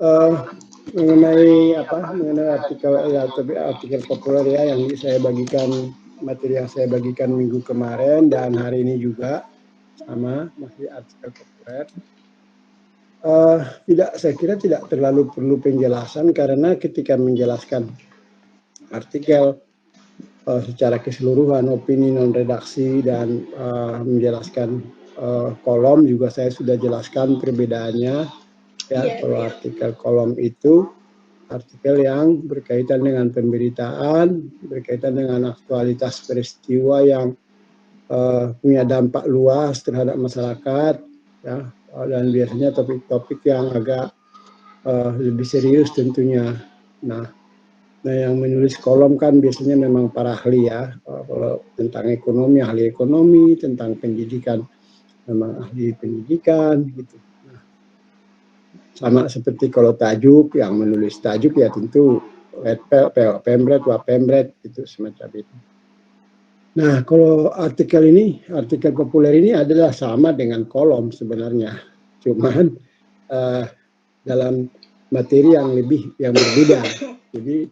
Eh, mengenai apa? Mengenai artikel ya, tapi artikel populer ya yang saya bagikan, materi yang saya bagikan minggu kemarin dan hari ini juga sama masih artikel populer. Tidak, saya kira tidak terlalu perlu penjelasan karena ketika menjelaskan artikel secara keseluruhan, opini non redaksi dan menjelaskan kolom juga saya sudah jelaskan perbedaannya ya. Kalau artikel kolom itu artikel yang berkaitan dengan pemberitaan, berkaitan dengan aktualitas peristiwa yang punya dampak luas terhadap masyarakat, ya, dan biasanya topik-topik yang agak lebih serius tentunya. Nah, yang menulis kolom kan biasanya memang para ahli ya. Kalau tentang ekonomi, ahli ekonomi, tentang pendidikan, memang ahli pendidikan gitu. Nah, sama seperti kalau tajuk, yang menulis tajuk ya tentu Pemret, Wapemret, itu semacam itu. Nah, kalau artikel ini, artikel populer ini adalah sama dengan kolom sebenarnya. Cuman dalam materi yang berbeda. Jadi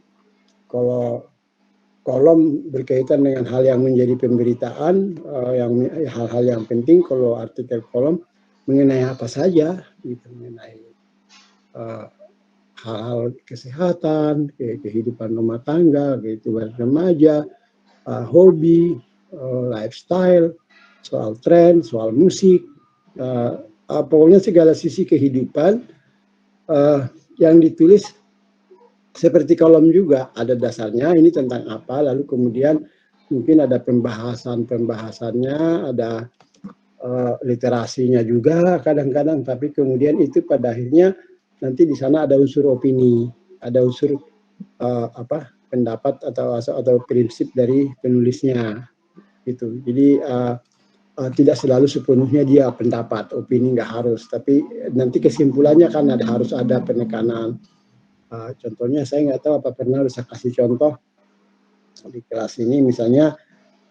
kalau kolom berkaitan dengan hal yang menjadi pemberitaan, hal-hal yang penting. Kalau artikel kolom mengenai apa saja, gitu, mengenai hal-hal kesehatan, kehidupan rumah tangga, kehidupan remaja, hobi, lifestyle, soal tren, soal musik, pokoknya segala sisi kehidupan yang ditulis seperti kolom juga, ada dasarnya ini tentang apa, lalu kemudian mungkin ada pembahasannya, ada literasinya juga kadang-kadang, tapi kemudian itu pada akhirnya nanti di sana ada unsur opini, ada unsur pendapat atau prinsip dari penulisnya gitu. Jadi tidak selalu sepenuhnya dia pendapat, opini nggak harus, tapi nanti kesimpulannya kan harus ada penekanan. Contohnya saya nggak tahu apa pernah saya kasih contoh di kelas ini, misalnya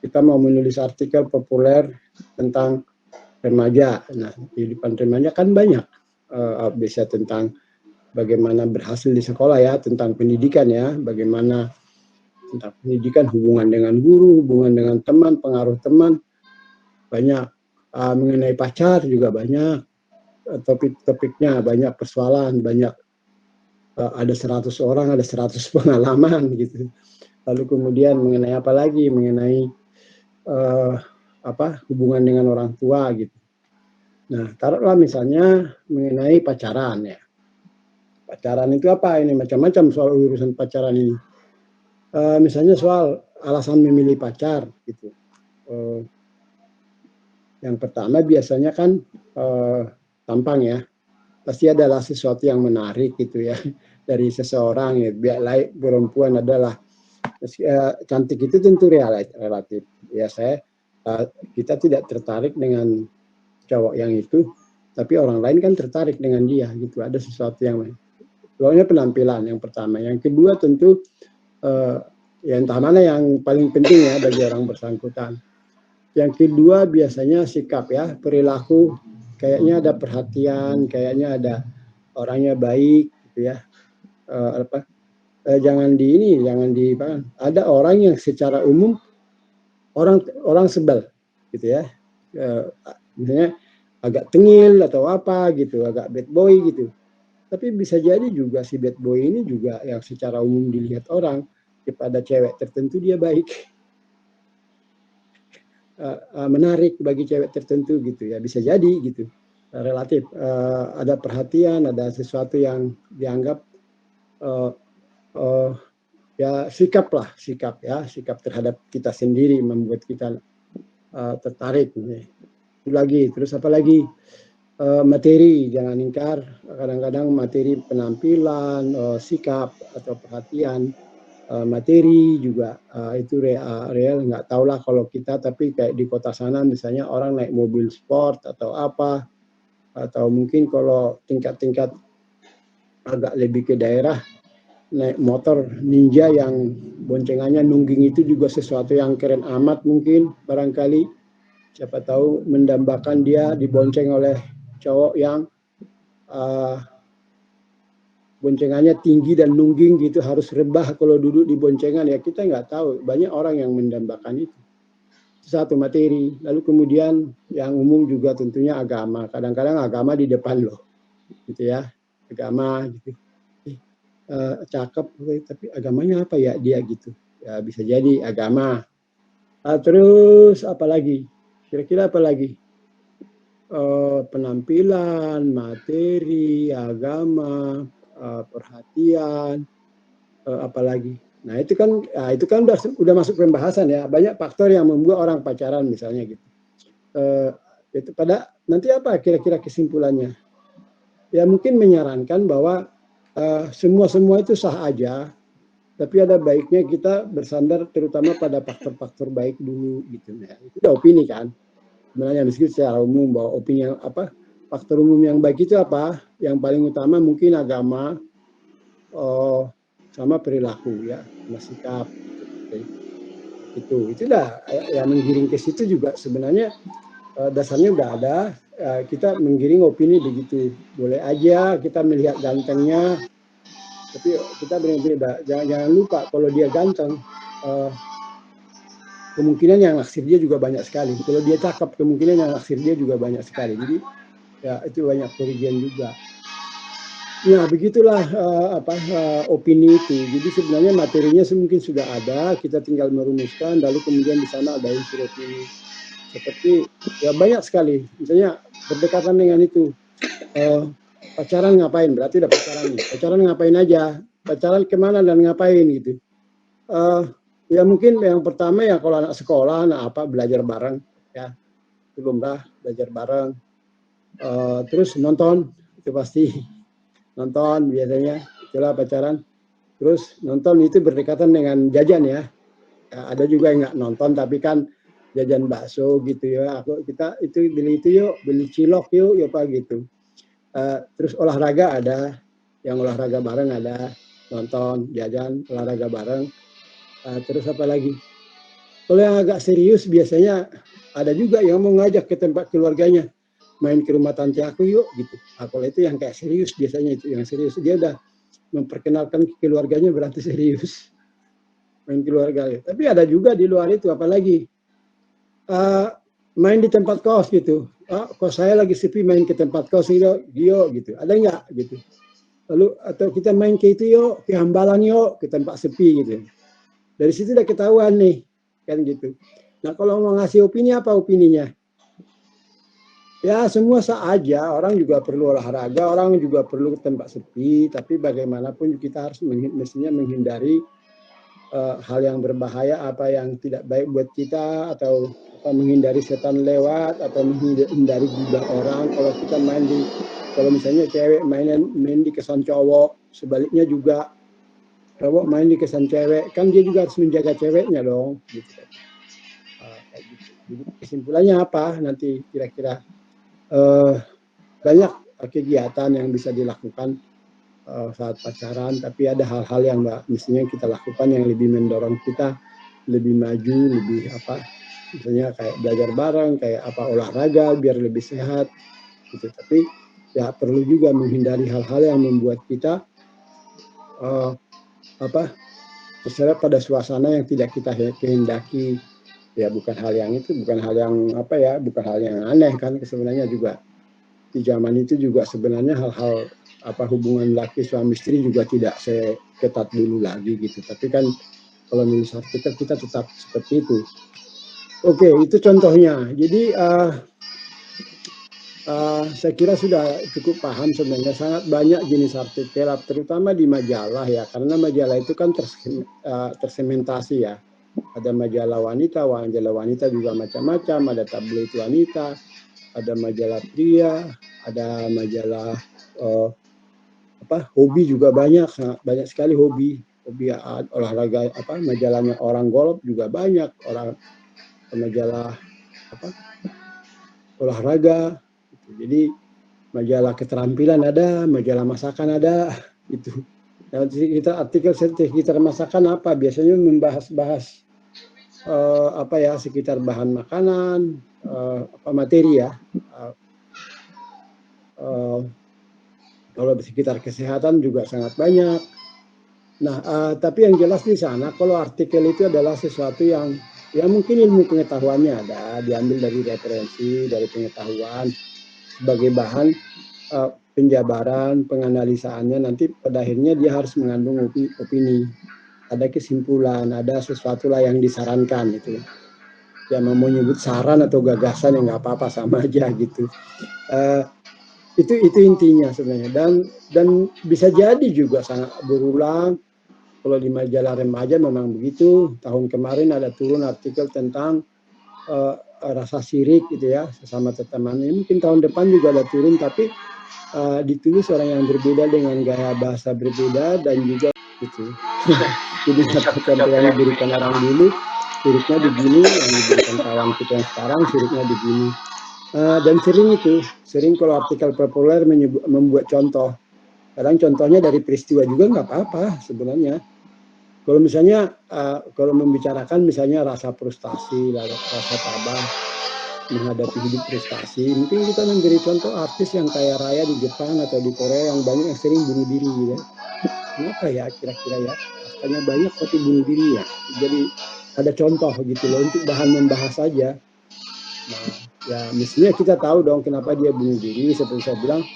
kita mau menulis artikel populer tentang remaja. Nah, kehidupan remaja kan banyak, bisa tentang bagaimana berhasil di sekolah ya, tentang pendidikan ya, bagaimana tentang pendidikan, hubungan dengan guru, hubungan dengan teman, pengaruh teman, banyak. Mengenai pacar juga banyak, topik-topiknya banyak, persoalan banyak, ada 100 orang, ada 100 pengalaman gitu. Lalu kemudian mengenai apa lagi, mengenai hubungan dengan orang tua gitu. Nah, taruhlah misalnya mengenai pacaran ya. Pacaran itu apa ini? Macam-macam soal urusan pacaran ini. Misalnya soal alasan memilih pacar gitu. Yang pertama biasanya kan tampang ya. Pasti adalah sesuatu yang menarik gitu ya dari seseorang ya. Biar perempuan adalah cantik itu tentu relatif. Ya kita tidak tertarik dengan cowok yang itu, tapi orang lain kan tertarik dengan dia gitu. Ada sesuatu yang lain. Soalnya penampilan yang pertama. Yang kedua tentu ya entah mana yang paling penting ya bagi orang bersangkutan. Yang kedua biasanya sikap ya, perilaku, kayaknya ada perhatian, kayaknya ada orangnya baik gitu ya. Jangan ada orang yang secara umum orang sebel gitu ya. Misalnya agak tengil atau apa gitu, agak bad boy gitu. Tapi bisa jadi juga si bad boy ini juga yang secara umum dilihat orang kepada cewek tertentu dia baik, menarik bagi cewek tertentu gitu ya, bisa jadi gitu. Relatif, ada perhatian, ada sesuatu yang dianggap ya sikap terhadap kita sendiri membuat kita tertarik gitu. Terus apa lagi, materi, jangan ingkar, kadang-kadang materi penampilan, sikap atau perhatian, materi juga itu real, nggak tahulah kalau kita, tapi kayak di kota sana misalnya orang naik mobil sport atau apa, atau mungkin kalau tingkat-tingkat agak lebih ke daerah naik motor ninja yang boncengannya nungging, itu juga sesuatu yang keren amat mungkin barangkali, siapa tahu mendambakan dia dibonceng oleh cowok yang uh, boncengannya tinggi dan nungging gitu, harus rebah kalau duduk di boncengan, ya kita nggak tahu. Banyak orang yang mendambakan itu. Satu materi. Lalu kemudian yang umum juga tentunya agama. Kadang-kadang agama di depan loh, gitu ya. Agama gitu. Cakep, tapi agamanya apa ya dia gitu. Ya bisa jadi agama. Terus apa lagi? Kira-kira apa lagi? Penampilan, materi, agama, perhatian, apalagi. Nah itu kan udah masuk pembahasan ya. Banyak faktor yang membuat orang pacaran misalnya gitu. Itu pada nanti apa kira-kira kesimpulannya? Ya mungkin menyarankan bahwa semua itu sah aja, tapi ada baiknya kita bersandar terutama pada faktor-faktor baik dulu gitu ya. Itu udah opini kan. Sebenarnya meskipun secara umum bahwa opini yang faktor umum yang baik itu apa? Yang paling utama mungkin agama, sama perilaku ya, sama sikap gitu. Itu dah yang menggiring ke situ juga sebenarnya dasarnya udah ada. Kita menggiring opini begitu. Boleh aja kita melihat gantengnya, tapi kita benar-benar jangan lupa kalau dia ganteng, kemungkinan yang naksir dia juga banyak sekali. Kalau dia cakep, kemungkinan yang naksir dia juga banyak sekali. Jadi ya itu banyak kerugian juga. Ya begitulah opini itu. Jadi sebenarnya materinya mungkin sudah ada, kita tinggal merumuskan, lalu kemudian di sana ada unsur opini. Seperti ya banyak sekali, misalnya berdekatan dengan itu, pacaran ngapain? Berarti udah pacaran nih. Pacaran ngapain aja? Pacaran kemana dan ngapain gitu? Ya mungkin yang pertama ya kalau anak sekolah, belajar bareng ya, itu lumrah belajar bareng. Terus nonton, itu pasti nonton biasanya, itulah pacaran. Terus nonton itu berdekatan dengan jajan ya. Ada juga yang nggak nonton tapi kan jajan bakso gitu ya. Kita itu beli itu yuk, beli cilok yuk, ya apa gitu. Terus olahraga ada, yang olahraga bareng ada, nonton, jajan, olahraga bareng. Terus apa lagi? Kalau yang agak serius biasanya ada juga yang mau ngajak ke tempat keluarganya, main ke rumah tante aku yuk gitu. Kalau itu yang kayak serius biasanya, itu yang serius, dia udah memperkenalkan ke keluarganya berarti serius main keluarga. Tapi ada juga di luar itu, apalagi main di tempat kos gitu. Kos saya lagi sepi, main ke tempat kos gitu, gitu. Ada nggak gitu? Lalu atau kita main ke itu yuk, ke Hambalang yuk, ke tempat sepi gitu. Dari situ udah ketahuan nih, kan gitu. Nah kalau mau ngasih opini, apa opininya? Ya semua sah aja, orang juga perlu olahraga, orang juga perlu tempat sepi, tapi bagaimanapun kita harus mestinya menghindari hal yang berbahaya, apa yang tidak baik buat kita, atau menghindari setan lewat, atau menghindari gibah orang. Kalau kita kalau misalnya cewek main di kesan cowok, sebaliknya juga cowok main di kesan cewek, kan dia juga harus menjaga ceweknya dong. Gitu. Kayak gitu. Jadi kesimpulannya apa nanti kira-kira? Banyak kegiatan yang bisa dilakukan saat pacaran, tapi ada hal-hal yang mestinya kita lakukan yang lebih mendorong kita lebih maju, lebih misalnya kayak belajar bareng, kayak olahraga biar lebih sehat gitu. Tapi ya perlu juga menghindari hal-hal yang membuat kita terseret pada suasana yang tidak kita kehendaki. Ya bukan hal yang bukan hal yang aneh kan sebenarnya juga. Di zaman itu juga sebenarnya hal-hal hubungan laki suami istri juga tidak seketat dulu lagi gitu. Tapi kan kalau nulis artikel kita tetap seperti itu. Oke, itu contohnya. Jadi saya kira sudah cukup paham sebenarnya. Sangat banyak jenis artikel, terutama di majalah ya, karena majalah itu kan tersementasi ya. Ada majalah wanita juga macam-macam, ada tabloid wanita, ada majalah pria, ada majalah hobi juga banyak sekali hobi olahraga, majalahnya orang golf juga banyak, majalah olahraga. Jadi majalah keterampilan ada, majalah masakan ada, itu. Nah, kita artikel sekitar masakan biasanya membahas sekitar bahan makanan, materi ya, Kalau di sekitar kesehatan juga sangat banyak. Nah, tapi yang jelas di sana kalau artikel itu adalah sesuatu yang ya mungkin ilmu pengetahuannya ada, diambil dari referensi, dari pengetahuan sebagai bahan penjabaran, penganalisaannya, nanti pada akhirnya dia harus mengandung opini. Ada kesimpulan, ada sesuatu lah yang disarankan gitu. Ya mau menyebut saran atau gagasan yang nggak apa-apa, sama aja gitu. Itu intinya sebenarnya, dan bisa jadi juga sangat berulang. Kalau di majalah remaja memang begitu. Tahun kemarin ada turun artikel tentang rasa sirik gitu ya, sesama teman. Mungkin tahun depan juga ada turun, tapi ditulis orang yang berbeda dengan gaya bahasa berbeda dan juga gitu. Jadi contoh yang diberikan orang dulu siriknya begini, yang diberikan kawan kita yang sekarang siriknya begini. Dan sering kalau artikel populer membuat contoh. Kadang contohnya dari peristiwa juga nggak apa-apa sebenarnya. Kalau misalnya kalau membicarakan misalnya rasa frustasi, rasa tabah menghadapi hidup frustasi, mungkin kita memberi contoh artis yang kaya raya di Jepang atau di Korea yang banyak yang sering bunuh diri gitu. Kenapa ya kira-kira ya? Katanya banyak tapi bunuh diri ya. Jadi ada contoh gitu loh untuk bahan membahas saja. Nah, ya mestinya kita tahu dong kenapa dia bunuh diri. Seperti saya bilang,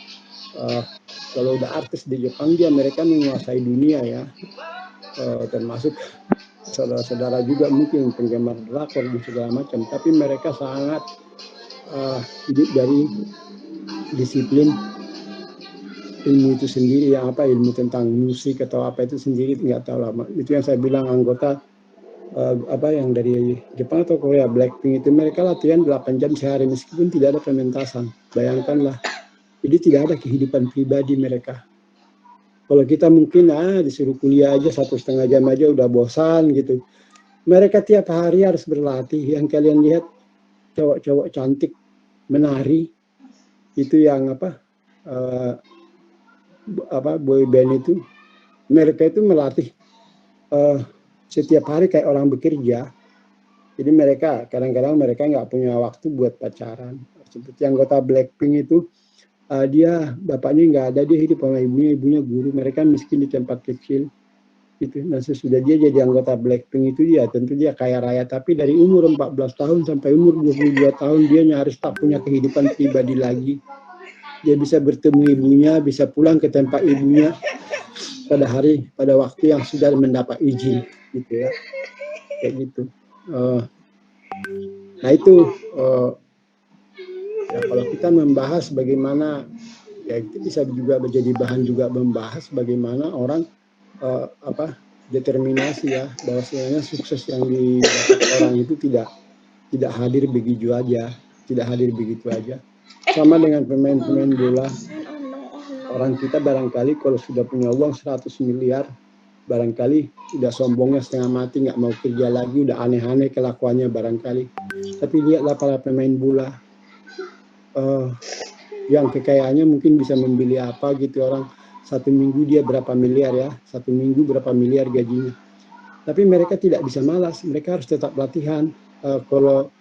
kalau udah artis di Jepang, dia mereka menguasai dunia ya. Termasuk saudara-saudara juga mungkin penggemar drakor dan segala macam, tapi mereka sangat hidup dari disiplin ilmu itu sendiri, yang apa ilmu tentang musik atau apa itu sendiri nggak tahu lama. Itu yang saya bilang anggota apa yang dari Jepang atau Korea, Blackpink itu mereka latihan 8 jam sehari meskipun tidak ada pementasan. Bayangkanlah, jadi tidak ada kehidupan pribadi mereka. Kalau kita mungkin disuruh kuliah aja 1,5 jam aja udah bosan gitu. Mereka tiap hari harus berlatih. Yang kalian lihat cowok-cowok cantik menari itu yang boy band itu, mereka itu melatih setiap hari kayak orang bekerja. Jadi mereka kadang-kadang mereka nggak punya waktu buat pacaran. Seperti anggota Blackpink itu, dia bapaknya nggak ada, dia hidup sama ibunya guru, mereka miskin di tempat kecil gitu. Nah sesudah dia jadi anggota Blackpink itu, dia tentu dia kaya raya, tapi dari umur 14 tahun sampai umur 22 tahun dia nyaris tak punya kehidupan pribadi lagi. Dia bisa bertemu ibunya, bisa pulang ke tempat ibunya pada waktu yang sudah mendapat izin gitu ya, kayak gitu. Nah itu ya kalau kita membahas bagaimana, ya itu bisa juga menjadi bahan juga membahas bagaimana orang determinasi ya, bahwa sebenarnya sukses yang didapat orang itu tidak hadir begitu aja, sama dengan pemain-pemain bola. Orang kita barangkali kalau sudah punya uang 100 miliar, barangkali udah sombongnya setengah mati, nggak mau kerja lagi, udah aneh-aneh kelakuannya barangkali. Tapi lihatlah para pemain bola, yang kekayaannya mungkin bisa membeli apa gitu, orang satu minggu dia berapa miliar ya, satu minggu berapa miliar gajinya. Tapi mereka tidak bisa malas, mereka harus tetap latihan. Kalau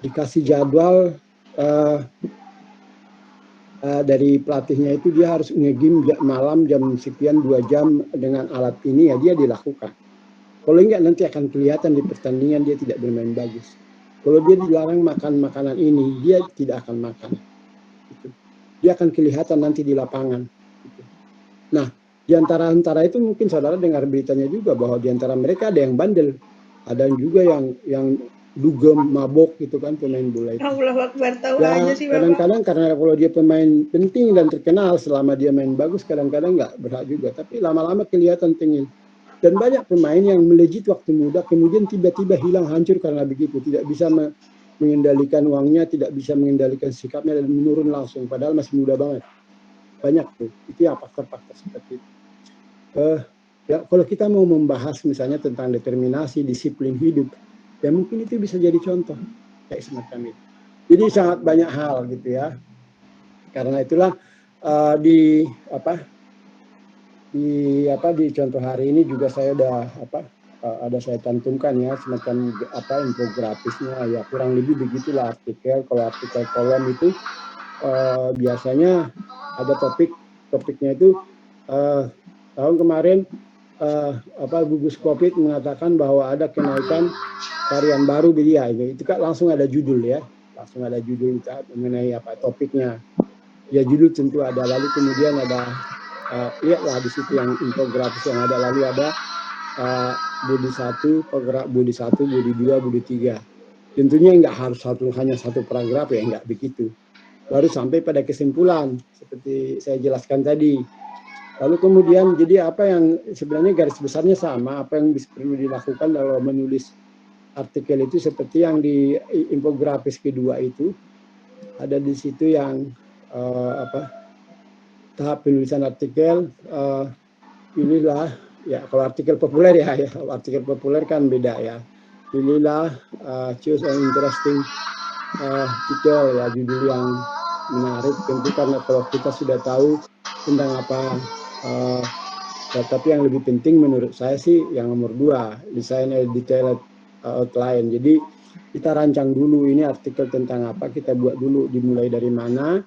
dikasih jadwal dari pelatihnya itu, dia harus nge-gym malam jam sekian 2 jam dengan alat ini, ya dia dilakukan. Kalau enggak nanti akan kelihatan di pertandingan dia tidak bermain bagus. Kalau dia dilarang makan makanan ini, dia tidak akan makan. Dia akan kelihatan nanti di lapangan. Nah, di antara itu mungkin saudara dengar beritanya juga bahwa di antara mereka ada yang bandel, ada juga yang dugem, mabok gitu kan, pemain bola itu. Allah Akbar, tahu ya, aja sih kadang-kadang karena kalau dia pemain penting dan terkenal, selama dia main bagus kadang-kadang nggak berhak juga, tapi lama-lama kelihatan tinggi. Dan banyak pemain yang melejit waktu muda, kemudian tiba-tiba hilang, hancur karena begitu, tidak bisa mengendalikan uangnya, tidak bisa mengendalikan sikapnya, dan menurun langsung, padahal masih muda banget. Banyak tuh, itu yang faktor-faktor seperti itu. Ya, kalau kita mau membahas misalnya tentang determinasi, disiplin hidup, ya mungkin itu bisa jadi contoh kayak semacam itu. Jadi sangat banyak hal gitu ya. Karena itulah di contoh hari ini juga saya udah ada saya cantumkan ya semacam infografisnya, ya kurang lebih begitulah artikel. Kalau artikel kolom itu biasanya ada topik topiknya itu tahun kemarin gugus COVID mengatakan bahwa ada kenaikan varian baru di dia. Itu kan langsung ada judul ya, langsung ada judul mengenai apa topiknya. Ya judul tentu ada, lalu kemudian ada lihatlah di situ yang infografis yang ada, lalu ada budi 1, penggerak budi 1, budi 2, budi 3. Tentunya nggak harus hanya satu paragraf ya, nggak begitu. Baru sampai pada kesimpulan seperti saya jelaskan tadi. Lalu kemudian jadi apa yang sebenarnya garis besarnya sama, apa yang perlu dilakukan dalam menulis artikel itu seperti yang di infografis kedua itu ada di situ yang tahap penulisan artikel inilah ya, kalau artikel populer ya artikel populer kan beda ya. Inilah choose an interesting title ya, judul yang menarik. Tentu karena kalau kita sudah tahu tentang apa, tapi yang lebih penting menurut saya sih yang nomor 2, design a detailed outline. Jadi kita rancang dulu ini artikel tentang apa, kita buat dulu dimulai dari mana,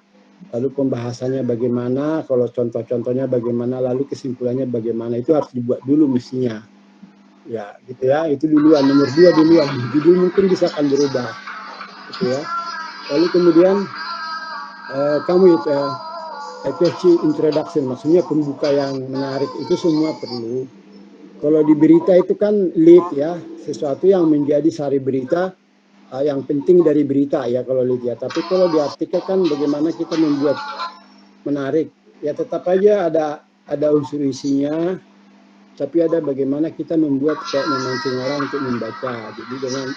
lalu pembahasannya bagaimana, kalau contoh-contohnya bagaimana, lalu kesimpulannya bagaimana, itu harus dibuat dulu mestinya. Ya, gitu ya, itu duluan, nomor 2 duluan, judul mungkin bisa akan berubah, gitu ya. Lalu kemudian kamu catchy introduction, maksudnya pembuka yang menarik, itu semua perlu. Kalau di berita itu kan lead ya, sesuatu yang menjadi sari berita, yang penting dari berita ya kalau lead ya. Tapi kalau di artikel kan bagaimana kita membuat menarik, ya tetap aja ada unsur isinya, tapi ada bagaimana kita membuat kayak memancing orang untuk membaca. Jadi dengan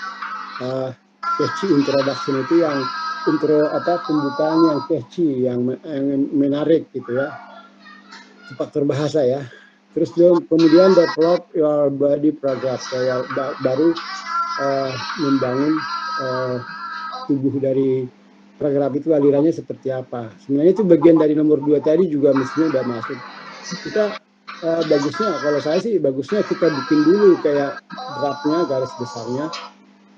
catchy introduction itu yang pembukaan yang catchy, yang menarik gitu ya, faktor bahasa ya. Terus kemudian develop your body paragraph, baru membangun tubuh dari paragraf itu alirannya seperti apa. Sebenarnya itu bagian dari nomor 2 tadi juga mestinya udah masuk. Kita bagusnya, kalau saya sih bagusnya kita bikin dulu kayak draftnya, garis besarnya,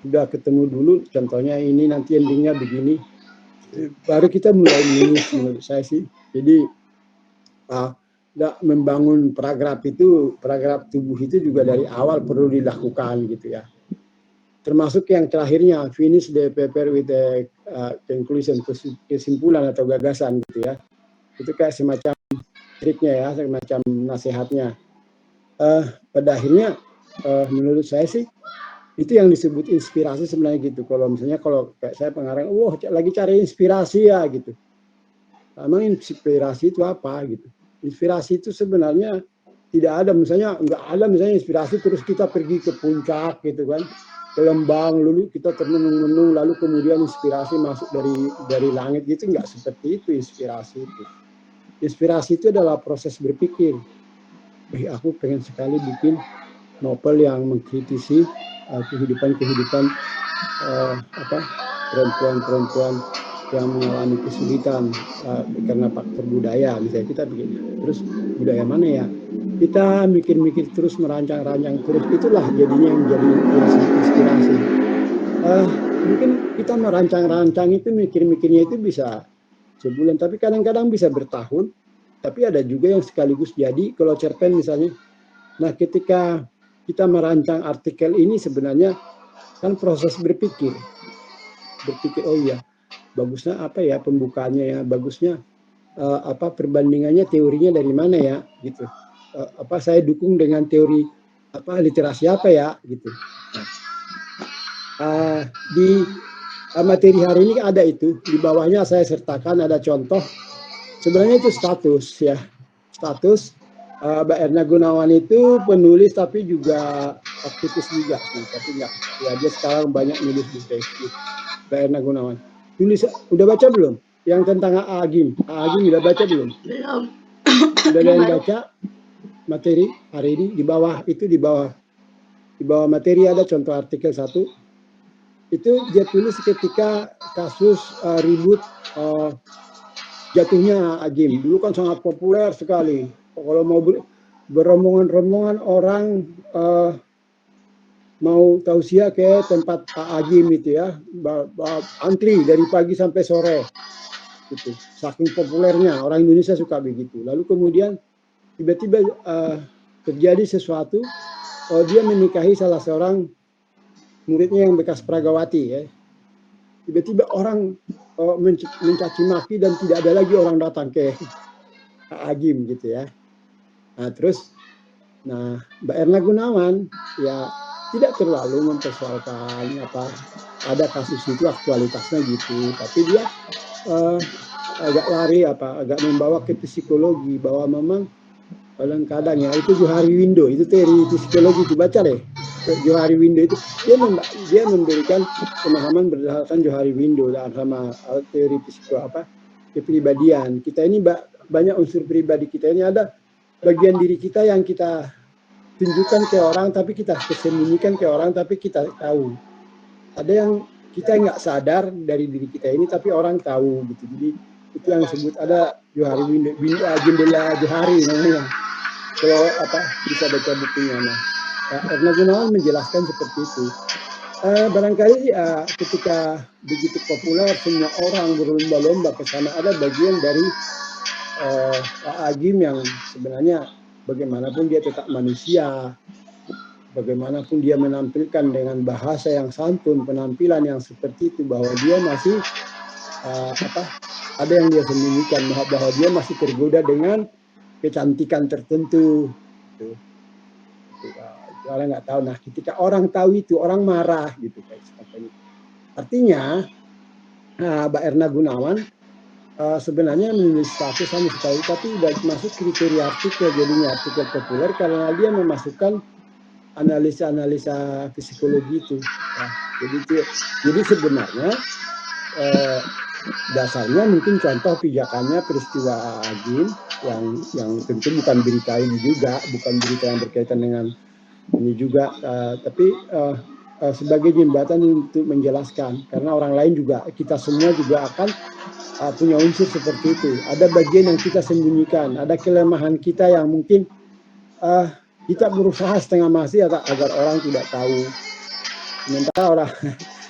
udah ketemu dulu, contohnya ini nanti endingnya begini, baru kita mulai menulis menurut saya sih. Jadi nggak membangun paragraf tubuh itu juga dari awal perlu dilakukan gitu ya. Termasuk yang terakhirnya, finish the paper with the conclusion, kesimpulan atau gagasan gitu ya. Itu kayak semacam triknya ya, semacam nasihatnya. Pada akhirnya menurut saya sih itu yang disebut inspirasi sebenarnya gitu. Kalau misalnya kalau kayak saya pengarang, lagi cari inspirasi ya gitu. Emang inspirasi itu apa gitu? Inspirasi itu sebenarnya tidak ada, misalnya nggak ada misalnya inspirasi terus kita pergi ke puncak gitu kan, ke Lembang, lalu kita termenung-menung, lalu kemudian inspirasi masuk dari langit gitu, nggak seperti itu inspirasi itu. Inspirasi itu adalah proses berpikir. Aku pengen sekali bikin novel yang mengkritisi kehidupan perempuan-perempuan yang mengalami kesulitan karena faktor budaya, misalnya kita bikin. Terus budaya mana ya? Kita mikir-mikir terus, merancang-rancang terus, itulah jadinya yang menjadi inspirasi. Mungkin kita merancang-rancang itu, mikir-mikirnya itu bisa sebulan, tapi kadang-kadang bisa bertahun. Tapi ada juga yang sekaligus jadi, kalau cerpen misalnya. Nah, ketika kita merancang artikel ini sebenarnya kan proses berpikir, oh iya, bagusnya apa ya pembukaannya ya, bagusnya perbandingannya, teorinya dari mana ya gitu. Saya dukung dengan teori literasi apa ya gitu. Di materi hari ini ada itu, di bawahnya saya sertakan ada contoh. Sebenarnya itu status ya, status Mbak Erna Gunawan itu penulis tapi juga aktivis juga sih, tapi enggak ya, dia sekarang banyak nulis di Facebook. Mbak Erna Gunawan tulis, udah baca belum yang tentang Agim udah baca belum? Belum. Udah ada yang baca materi hari ini? Di bawah itu, di bawah materi ada contoh artikel 1, itu dia tulis ketika kasus ribut jatuhnya Agim. Dulu kan sangat populer sekali. Kalau mau berombongan-rombongan orang mau tausiah ke tempat Agim itu ya, antri dari pagi sampai sore. gitu. Saking populernya orang Indonesia suka begitu. Lalu kemudian tiba-tiba terjadi sesuatu, dia menikahi salah seorang muridnya yang bekas Pragawati ya. Tiba-tiba orang mencaci maki dan tidak ada lagi orang datang ke Pak Agim gitu ya. Nah terus, Mbak Erna Gunawan ya tidak terlalu mempersoalkan apa ada kasus itu aktualitasnya gitu, tapi dia agak lari agak membawa ke psikologi bahwa memang kadang-kadang ya itu Johari Windo itu teori psikologi itu baca deh Johari Windo itu dia memberikan pemahaman berdasarkan Johari Windo dan sama teori kepribadian kita ini banyak unsur pribadi kita ini ada bagian diri kita yang kita tunjukkan ke orang tapi kita sembunyikan ke orang tapi kita tahu ada yang kita nggak sadar dari diri kita ini tapi orang tahu gitu jadi itu yang disebut ada Johari Windo jendela Johari namanya kalau bisa baca bukunya. Erna Gunawan menjelaskan seperti itu. Barangkali ketika begitu populer semua orang berlomba-lomba ke sana ada bagian dari Pak Agim yang sebenarnya bagaimanapun dia tetap manusia, bagaimanapun dia menampilkan dengan bahasa yang santun, penampilan yang seperti itu bahwa dia masih ada yang dia sembunyikan bahwa dia masih tergoda dengan kecantikan tertentu. Orang nggak tahu. Nah, ketika orang tahu itu, orang marah gitu. Artinya, Mbak Erna Gunawan sebenarnya menulis status sama sekali, tapi sudah masuk kriteria artikel, jadinya artikel populer karena dia memasukkan analisa-analisa psikologi itu. Ya, jadi sebenarnya dasarnya mungkin contoh pijakannya peristiwa Agim yang tentu bukan berita ini juga, bukan berita yang berkaitan dengan ini juga, tapi sebagai jembatan untuk menjelaskan karena orang lain juga kita semua juga akan punya unsur seperti itu. Ada bagian yang kita sembunyikan, ada kelemahan kita yang mungkin kita berusaha setengah mati agar orang tidak tahu. Sementara